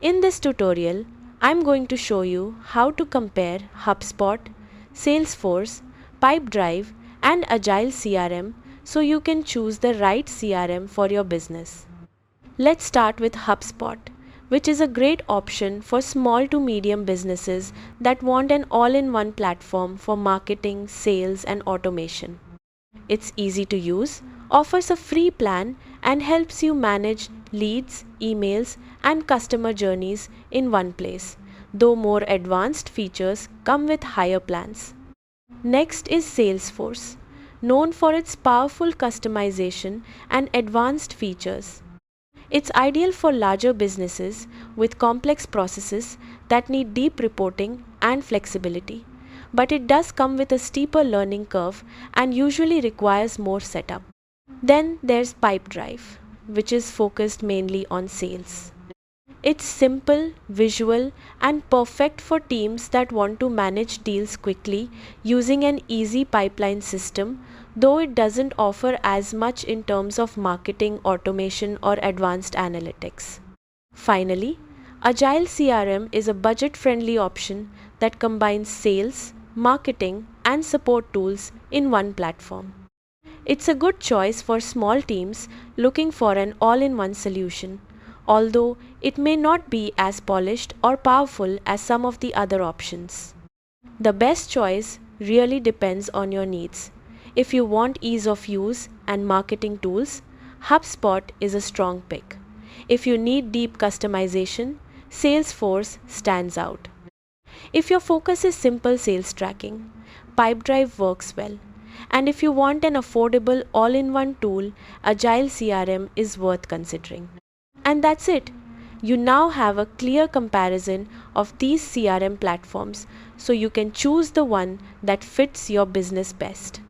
In this tutorial, I'm going to show you how to compare HubSpot, Salesforce, Pipedrive, and Agile CRM so you can choose the right CRM for your business. Let's start with HubSpot, which is a great option for small to medium businesses that want an all-in-one platform for marketing, sales, and automation. It's easy to use, offers a free plan, and helps you manage leads, emails, and customer journeys in one place, though more advanced features come with higher plans. Next is Salesforce, known for its powerful customization and advanced features. It's ideal for larger businesses with complex processes that need deep reporting and flexibility, but it does come with a steeper learning curve and usually requires more setup. Then there's Pipedrive, which is focused mainly on sales. It's simple, visual, and perfect for teams that want to manage deals quickly using an easy pipeline system, though it doesn't offer as much in terms of marketing, automation, or advanced analytics. Finally, Agile CRM is a budget-friendly option that combines sales, marketing, and support tools in one platform. It's a good choice for small teams looking for an all-in-one solution, although it may not be as polished or powerful as some of the other options. The best choice really depends on your needs. If you want ease of use and marketing tools, HubSpot is a strong pick. If you need deep customization, Salesforce stands out. If your focus is simple sales tracking, Pipedrive works well. And if you want an affordable all-in-one tool, Agile CRM is worth considering. And that's it. You now have a clear comparison of these CRM platforms, so you can choose the one that fits your business best.